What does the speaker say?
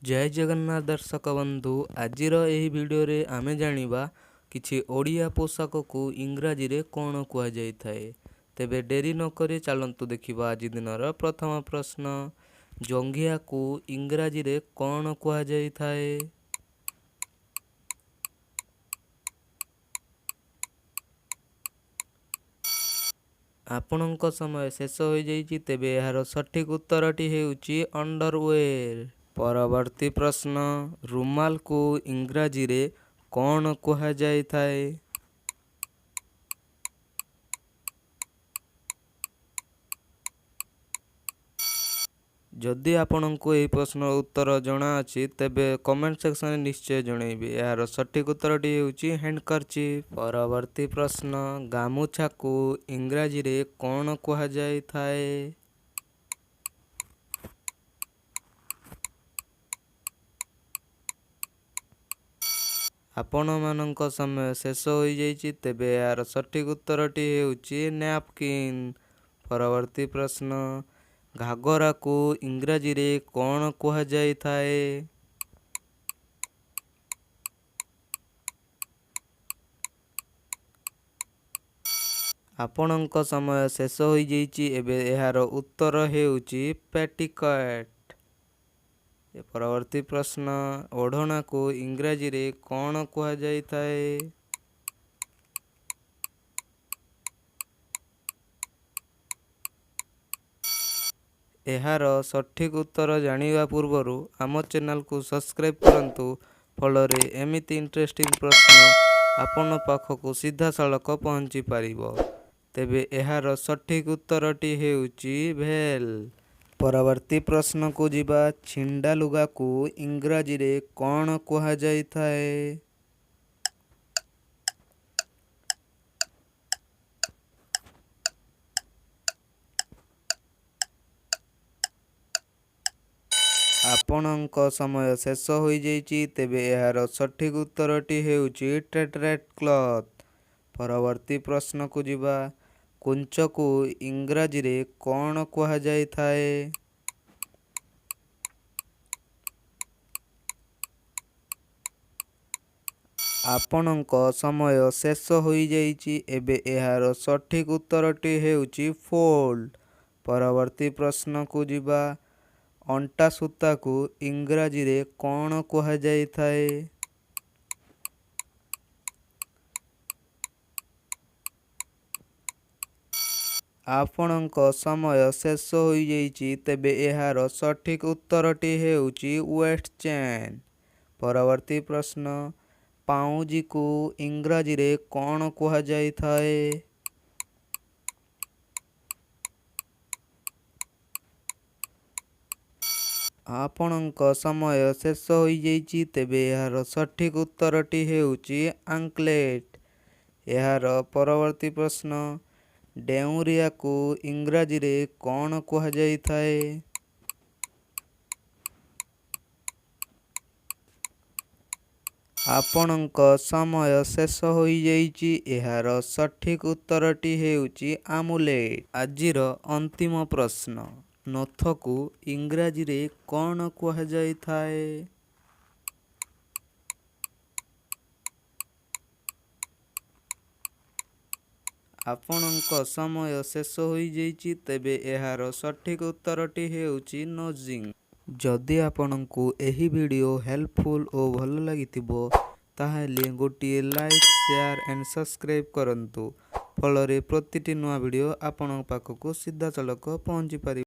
जय जगन्नाथ दर्शक बंधु आजिर एही वीडियो रे आमे जानिबा किछि ओडिया पोशाक को इंग्राजी रे कोन कुआ जाय थाए। तेबे डेरी न करी चलंतु देखिबा आज दिनर प्रथम प्रश्न। जंघिया को इंग्राजी रे कोन कुआ जाय थाए। आपणक समय शेष हो जाइछि। तेबे यार सठिक उत्तरटी हेउछि अंडरवेयर। परवर्ती प्रश्न। रुमाल को इंग्राजी रे कोन कुहा जाय थाए। जदि आपनको एही प्रश्न उत्तर जଣା अछि तेबे कमेंट सेक्शन में निश्चय जणैबे। यार सठिक उत्तरटी हेउछि हैंडकरचिफ। परवर्ती प्रश्न। गामुछा को इंग्राजी रे कोन कुहा जाय थाए। आपण मानक समय शेष हो जाइछि। तेबे यार सठिक उत्तरटी हेउछि नैपकिन। परवर्ती प्रश्न। घाघरा को इंग्राजी रे कोन कुहा जाय थाए। आपणक समय शेष हो जाइछि। एबे एहार उत्तर हेउछि पेटिकोट। परवर्ती प्रश्न। ओढ़ना को इंग्राजी रे कोन कुहा जाय थाए। एहार सठिक उत्तर जानिबा पूर्वरु आम चैनल को सब्सक्राइब करंतु। फलरे एमिति इंटरेस्टिंग प्रश्न आपन पाखकु सीधा सड़क पहुंची पारिबो। तेबे एहार सठिक उत्तरटी हेउछि भेल। परवर्ती प्रश्न को जिबा। छिंडा लुगा को इंग्राजी रे कोन कुहा जाय थाए। आपणक समय शेष हो जाइछि। तेबे एहार सठिक उत्तरटी हेउछि टेट्रेट क्लॉथ। परवर्ती प्रश्न को जिबा। कुंच को इंग्राजी रे कोन कुहा जाय थाए। आपणक समय शेष हो जाइछि। एबे एहार सठिक उत्तरटी हेउछि फोल्ड। परवर्ती प्रश्न को जिबा। अंटा सूता को इंग्राजी रे कोन कुहा जाय थाए। आपणक समय शेष हो जाइछि। तेबे एहार सठिक उत्तरटी हेउछि वेस्ट चेन। परवर्ती प्रश्न। पाउजी को इंग्राजी रे कोन कुहा जाय थाए। आपणक समय शेष हो जाइछि। तेबे एहार सठिक उत्तरटी हेउछि आंकलेट। एहार परवर्ती प्रश्न। डेउरिया को इंग्राजी रे कोन कुहा जाय थाए। आपणक समय शेष हो जाइछि। एहार सठिक उत्तरटी हेउछि आमुलेट। आजिर अंतिम प्रश्न। नथ को इंग्राजी रे कोन कुहा जाय थाए। आपणक समय शेष हो जाइछि। तेबे एहार सठिक उत्तरटी हेउछि नोजिंग। जदि आपनकु एही वीडियो हेल्पफुल ओ भल लागितिबो ताहेले गोटिए लाइक शेयर एंड सब्सक्राइब करंतु। फलरे प्रतिटी नवा वीडियो आपन पाखकु सीधा सड़क पहुंची पारि।